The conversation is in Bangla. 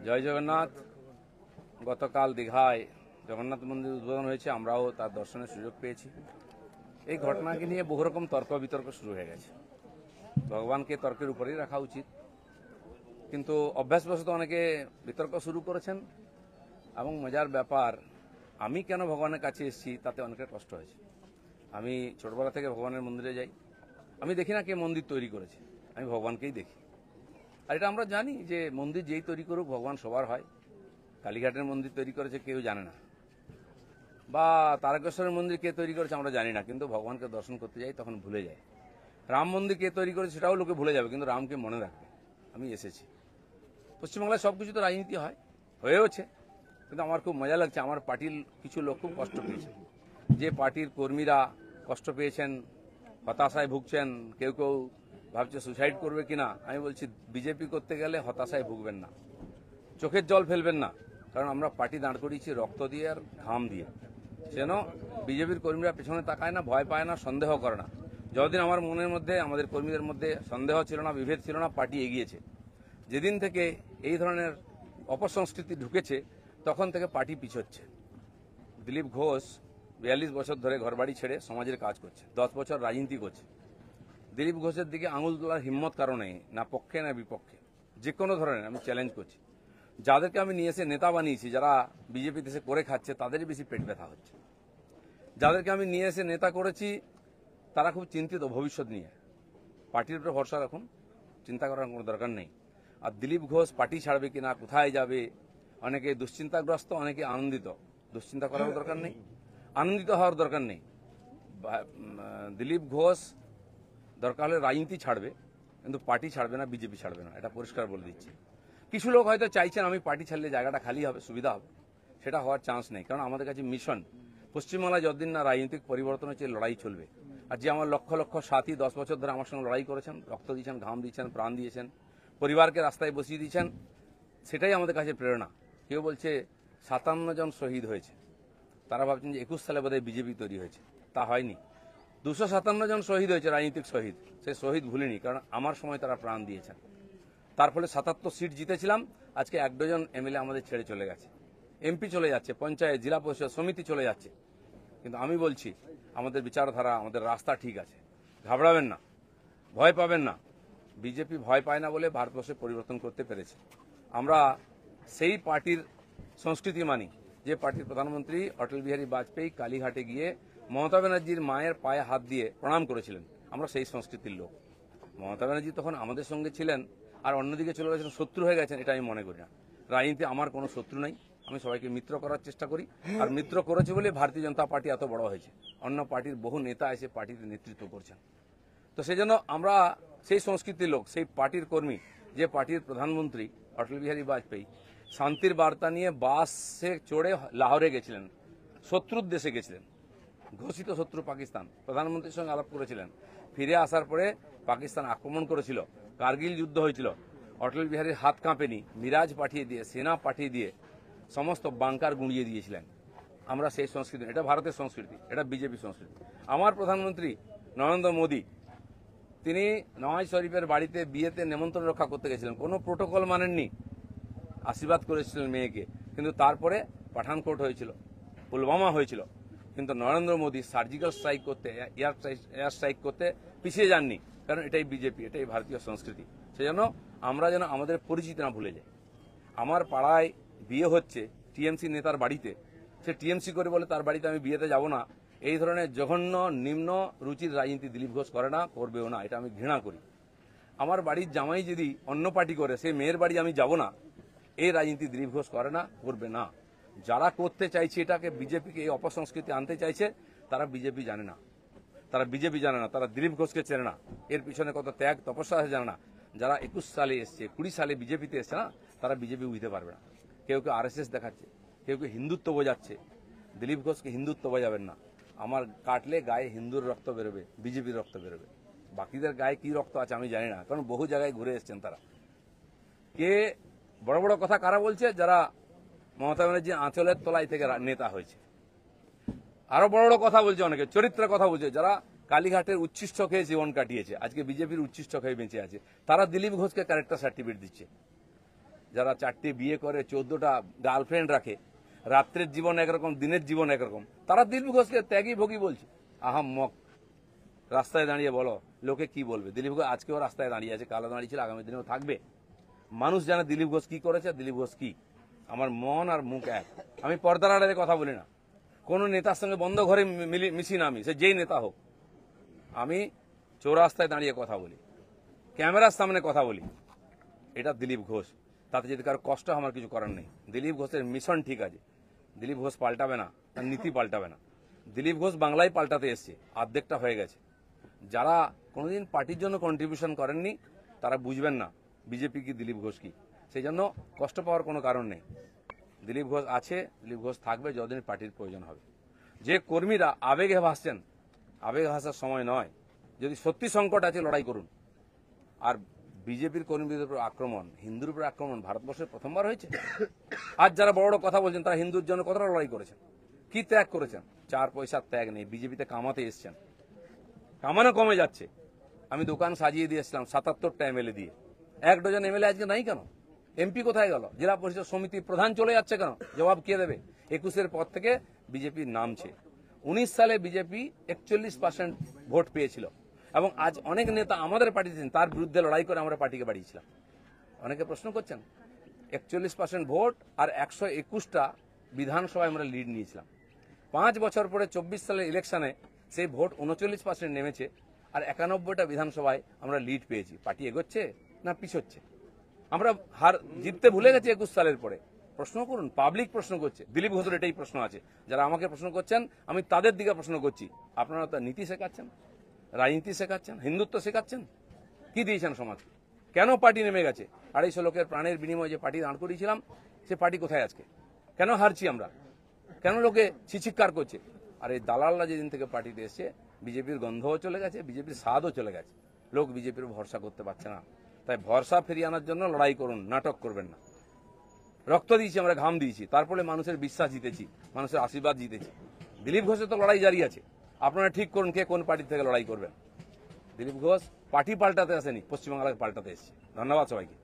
জয় জগন্নাথ। গতকাল দীঘায় জগন্নাথ মন্দির উদ্বোধন হয়েছে, আমরাও তার দর্শনের সুযোগ পেয়েছি। এই ঘটনাকে নিয়ে বহু রকম তর্ক বিতর্ক শুরু হয়ে গেছে। ভগবানকে তর্কের উপরেই রাখা উচিত, কিন্তু অভ্যাসবশত অনেকে বিতর্ক শুরু করেছেন। এবং মজার ব্যাপার, আমি কেন ভগবানের কাছে এসেছি তাতে অনেকের কষ্ট হয়েছে। আমি ছোটবেলা থেকে ভগবানের মন্দিরে যাই, আমি দেখি না কে মন্দির তৈরি করেছে, আমি ভগবানকেই দেখি। আর এটা আমরা জানি যে মন্দির যেই তৈরি করুক ভগবান সবার হয়। কালীঘাটের মন্দির তৈরি করেছে কেউ জানে না, বা তারকেশ্বরের মন্দির কে তৈরি করেছে আমরা জানি না, কিন্তু ভগবানকে দর্শন করতে যাই তখন ভুলে যায়। রাম মন্দির কে তৈরি করেছে সেটাও লোকে ভুলে যাবে, কিন্তু রামকে মনে রাখবে। আমি এসেছি। পশ্চিমবাংলায় সব কিছু তো রাজনীতি হয়, হয়েওছে, কিন্তু আমার খুব মজা লাগছে। আমার পার্টির কিছু লোক খুব কষ্ট পেয়েছে, যে পার্টির কর্মীরা কষ্ট পেয়েছেন, হতাশায় ভুগছেন, কেউ কেউ ভাবছে সুসাইড করবে কিনা। আমি বলছি বিজেপি করতে গেলে হতাশায় ভুগবেন না, চোখের জল ফেলবেন না, কারণ আমরা পার্টি দাঁড় করিয়েছি রক্ত দিয়ে আর ঘাম দিয়ে। যেন বিজেপির কর্মীরা পেছনে তাকায় না, ভয় পায় না, সন্দেহ করে না। যতদিন আমার মনের মধ্যে, আমাদের কর্মীদের মধ্যে সন্দেহ ছিল না, বিভেদ ছিল না, পার্টি এগিয়েছে। যেদিন থেকে এই ধরনের অপসংস্কৃতি ঢুকেছে তখন থেকে পার্টি পিছোচ্ছে। দিলীপ ঘোষ 42 বছর ধরে ঘরবাড়ি ছেড়ে সমাজের কাজ করছে, 10 বছর রাজনীতি করছে। দিলীপ ঘোষের দিকে আঙুল তোলার হিম্মত কারো নেই, না পক্ষে না বিপক্ষে। যে কোনো ধরনের আমি চ্যালেঞ্জ করছি। যাদেরকে আমি নিয়ে এসে নেতা বানিয়েছি, যারা বিজেপি দেশে করে খাচ্ছে, তাদেরই বেশি পেট ব্যথা হচ্ছে। যাদেরকে আমি নিয়ে এসে নেতা করেছি তারা খুব চিন্তিত ভবিষ্যৎ নিয়ে। পার্টির উপরে ভরসা রাখুন, চিন্তা করার কোনো দরকার নেই। আর দিলীপ ঘোষ পার্টি ছাড়বে কিনা, কোথায় যাবে, অনেকে দুশ্চিন্তাগ্রস্ত, অনেকে আনন্দিত। দুশ্চিন্তা করার দরকার নেই, আনন্দিত হওয়ার দরকার নেই। দিলীপ ঘোষ দরকার হলে রাজনীতি ছাড়বে, কিন্তু পার্টি ছাড়বে না, বিজেপি ছাড়বে না, এটা পরিষ্কার বলে দিচ্ছি। কিছু লোক হয়তো চাইছেন আমি পার্টি ছাড়লে জায়গাটা খালি হবে, সুবিধা হবে। সেটা হওয়ার চান্স নেই, কারণ আমাদের কাছে মিশন পশ্চিমবাংলায় যতদিন না রাজনৈতিক পরিবর্তন হচ্ছে, লড়াই চলবে। আর যে আমার লক্ষ লক্ষ সাথী 10 বছর ধরে আমার সঙ্গে লড়াই করেছেন, রক্ত দিয়েছেন, ঘাম দিয়েছেন, প্রাণ দিয়েছেন, পরিবারকে রাস্তায় বসিয়ে দিয়েছেন, সেটাই আমাদের কাছে প্রেরণা। কেউ বলছে 57 জন শহীদ হয়েছে, তারা ভাবছেন যে 21 সালে বোধহয় বিজেপি তৈরি হয়েছে। তা হয়নি। 257 জন শহীদ হয়েছে, রাজনৈতিক শহীদ। সেই শহীদ ভুলিনি, কারণ আমার সময় তারা প্রাণ দিয়েছেন। তার ফলে 77 সিট জিতেছিলাম। আজকে 1 ডজন এমএলএ আমাদের ছেড়ে চলে গেছে, এমপি চলে যাচ্ছে, পঞ্চায়েত, জেলা পরিষদ, সমিতি চলে যাচ্ছে। কিন্তু আমি বলছি আমাদের বিচারধারা, আমাদের রাস্তা ঠিক আছে। ঘাবড়াবেন না, ভয় পাবেন না। বিজেপি ভয় পায় না বলে ভারতবর্ষে পরিবর্তন করতে পেরেছে। আমরা সেই পার্টির সংস্কৃতি মানি যে পার্টির প্রধানমন্ত্রী অটল বিহারী বাজপেয়ী কালীঘাটে গিয়ে মমতা ব্যানার্জির মায়ের পায়ে হাত দিয়ে প্রণাম করেছিলেন। আমরা সেই সংস্কৃতির লোক। মমতা ব্যানার্জি তখন আমাদের সঙ্গে ছিলেন, আর অন্যদিকে চলে গেছেন, শত্রু হয়ে গেছেন, এটা আমি মনে করি না। রাজনীতি আমার কোনো শত্রু নাই, আমি সবাইকে মিত্র করার চেষ্টা করি। আর মিত্র করেছে বলে ভারতীয় জনতা পার্টি এত বড় হয়েছে। অন্য পার্টির বহু নেতা এসে পার্টিতে নেতৃত্ব করছেন। তো সেই জন্য আমরা সেই সংস্কৃতির লোক, সেই পার্টির কর্মী, যে পার্টির প্রধানমন্ত্রী অটল বিহারী বাজপেয়ী শান্তির বার্তা নিয়ে বাসে চড়ে লাহোরে গেছিলেন, শত্রুর দেশে গেছিলেন, ঘোষিত শত্রু পাকিস্তান। প্রধানমন্ত্রীর সঙ্গে আলাপ করেছিলেন। ফিরে আসার পরে পাকিস্তান আক্রমণ করেছিল, কার্গিল যুদ্ধ হয়েছিল। অটল বিহারীর হাত কাঁপেনি, মিরাজ পাঠিয়ে দিয়ে, সেনা পাঠিয়ে দিয়ে সমস্ত বাংকার গুঁড়িয়ে দিয়েছিলেন। আমরা সেই সংস্কৃতি, এটা ভারতের সংস্কৃতি, এটা বিজেপি সংস্কৃতি। আমার প্রধানমন্ত্রী নরেন্দ্র মোদী, তিনি নওয়াজ শরীফের বাড়িতে বিয়েতে নেমন্ত্রণ রক্ষা করতে গেছিলেন, কোনো প্রোটোকল মানেননি, আশীর্বাদ করেছিলেন মেয়েকে। কিন্তু তারপরে পাঠানকোট হয়েছিল, পুলওয়ামা হয়েছিল, কিন্তু নরেন্দ্র মোদী সার্জিক্যাল স্ট্রাইক করতে, এয়ার স্ট্রাইক করতে পিছিয়ে যাননি, কারণ এটাই বিজেপি, এটাই ভারতীয় সংস্কৃতি। সেজন্য আমরা যেন আমাদের পরিচিতি না ভুলে যাই। আমার পাড়ায় বিয়ে হচ্ছে টিএমসি নেতার বাড়িতে, সে টিএমসি করে বলে তার বাড়িতে আমি বিয়েতে যাব না। এই ধরনের জঘন্য নিম্ন রুচির রাজনীতি দিলীপ ঘোষ করে না, করবেও না, এটা আমি ঘৃণা করি। আমার বাড়ির জামাই যদি অন্য পার্টি করে, সেই মেয়ের বাড়ি আমি যাব না, এই রাজনীতি দিলীপ ঘোষ করে না, করবে না। যারা করতে চাইছে এটাকে, বিজেপিকে এই অপসংস্কৃতি আনতে চাইছে, তারা বিজেপি জানে না, তারা বিজেপি জানে না, তারা দিলীপ ঘোষকে চেনে না, এর পিছনে কত ত্যাগ তপস্যা আছে জানে না। যারা 21 সালে এসছে, 20 সালে বিজেপিতে এসছে না, তারা বিজেপি বুঝতে পারবে না। কেউ কেউ আরএসএস দেখাচ্ছে, কেউ কেউ হিন্দুত্ব বোঝাচ্ছে। দিলীপ ঘোষকে হিন্দুত্ব বোঝাবেন না। আমার কাটলে গায়ে হিন্দুর রক্ত বেরোবে, বিজেপির রক্ত বেরোবে। বাকিদের গায়ে কি রক্ত আছে আমি জানি না, কারণ বহু জায়গায় ঘুরে এসছেন তারা। কে বড় বড় কথা কারা বলছে? যারা মমতা ব্যানার্জি আঁচলের তলায় থেকে নেতা হয়েছে। আরো বড় বড় কথা বলছে, অনেকে চরিত্রের কথা বলছে, যারা কালীঘাটের উচ্ছিষ্ট খেয়ে জীবন কাটিয়েছে, আজকে বিজেপির উচ্ছিষ্ট খেয়ে বেঁচে আছে, তারা দিলীপ ঘোষকে ক্যারেক্টার সার্টিফিকেট দিচ্ছে। যারা 4টে বিয়ে করে 14টা গার্লফ্রেন্ড রাখে, রাত্রের জীবন একরকম দিনের জীবন একরকম, তারা দিলীপ ঘোষকে ত্যাগী ভোগী বলছে। আহাম্মক, রাস্তায় দাঁড়িয়ে বলো লোকে কি বলবে। দিলীপ ঘোষ আজকেও রাস্তায় দাঁড়িয়ে আছে, কালো দাঁড়িয়ে ছিল, আগামী দিনেও থাকবে। মানুষ জানে দিলীপ ঘোষ কি করেছে, দিলীপ ঘোষ কি। আমার মন আর মুখ এক। আমি পর্দার আড়ালে কথা বলি না, কোনো নেতার সঙ্গে বন্ধ ঘরে মিশি না, আমি সে যেই নেতা হোক। আমি চৌরাস্তায় দাঁড়িয়ে কথা বলি, ক্যামেরার সামনে কথা বলি। এটা দিলীপ ঘোষ, তাতে যদি কারো কষ্ট আমার কিছু করার নেই। দিলীপ ঘোষের মিশন ঠিক আছে, দিলীপ ঘোষ পাল্টাবে না, তার নীতি পাল্টাবে না। দিলীপ ঘোষ বাংলায় পাল্টাতে এসছে, অর্ধেকটা হয়ে গেছে। যারা কোনোদিন পার্টির জন্য কন্ট্রিবিউশন করেননি তারা বুঝবেন না বিজেপি কি, দিলীপ ঘোষ কি। সেই জন্য কষ্ট পাওয়ার কোনো কারণ নেই। দিলীপ ঘোষ আছে, দিলীপ ঘোষ থাকবে যতদিন পার্টির প্রয়োজন হবে। যে কর্মীরা আবেগে ভাসছেন, আবেগে ভাসার সময় নয়। যদি সত্যি সংকট আছে লড়াই করুন। আর বিজেপির কর্মীদের উপর আক্রমণ, হিন্দুর উপর আক্রমণ ভারতবর্ষে প্রথমবার হয়েছে। আজ যারা বড় বড় কথা বলছেন তারা হিন্দুর জন্য কতটা লড়াই করেছেন, কি ত্যাগ করেছেন। 4 পয়সার ত্যাগ নেই, বিজেপিতে কামাতে এসছেন, কামানো কমে যাচ্ছে। আমি দোকান সাজিয়ে দিয়েছিলাম 77টা এমএলএ দিয়ে, 1 ডজন এমএলএ আজকে নাই কেন? এমপি কোথায় গেল? জেলা পরিষদ সমিতির প্রধান চলে যাচ্ছে কেন? জবাব কে দেবে? 21-এর পর থেকে বিজেপির নামছে। 19 সালে বিজেপি 41% ভোট পেয়েছিল, এবং আজ অনেক নেতা আমাদের পার্টিতে তার বিরুদ্ধে লড়াই করে আমরা পার্টিকে বাড়িয়েছিলাম। অনেকে প্রশ্ন করছেন, 41% ভোট আর 121টা বিধানসভায় আমরা লিড নিয়েছিলাম। 5 বছর পরে 24 সালের ইলেকশনে সেই ভোট 39% নেমেছে, আর 91টা বিধানসভায় আমরা লিড পেয়েছি। পার্টি এগোচ্ছে না পিছোচ্ছে? আমরা হার জিততে ভুলে গেছি 21 সালের পরে। প্রশ্ন করুন, পাবলিক প্রশ্ন করছে। দিলীপ ঘোষের এটাই প্রশ্ন আছে। যারা আমাকে প্রশ্ন করছেন আমি তাদের দিকে প্রশ্ন করছি। আপনারা তো নীতি শেখাচ্ছেন, রাজনীতি শেখাচ্ছেন, হিন্দুত্ব শেখাচ্ছেন, কি দিয়েছেন সমাজকে? কেন পার্টি নেমে গেছে? 250 লোকের প্রাণের বিনিময়ে যে পার্টি দাঁড় করিয়েছিলাম, সে পার্টি কোথায় আজকে? কেন হারছি আমরা? কেন লোকে চিৎকার করছে? আর এই দালালরা যেদিন থেকে পার্টিতে এসছে, বিজেপির গন্ধও চলে গেছে, বিজেপির স্বাদও চলে গেছে। লোক বিজেপির ভরসা করতে পারছে না। তাই ভরসা ফিরিয়ে আনার জন্য লড়াই করুন, নাটক করবেন না। রক্ত দিয়েছি আমরা, ঘাম দিয়েছি, তারপরে মানুষের বিশ্বাস জিতেছি, মানুষের আশীর্বাদ জিতেছি। দিলীপ ঘোষের তো লড়াই জারি আছে। আপনারা ঠিক করুন কে কোন পার্টি থেকে লড়াই করবেন। দিলীপ ঘোষ পার্টি পাল্টাতে আসেনি, পশ্চিমবাংলাকে পাল্টাতে এসেছে। ধন্যবাদ সবাইকে।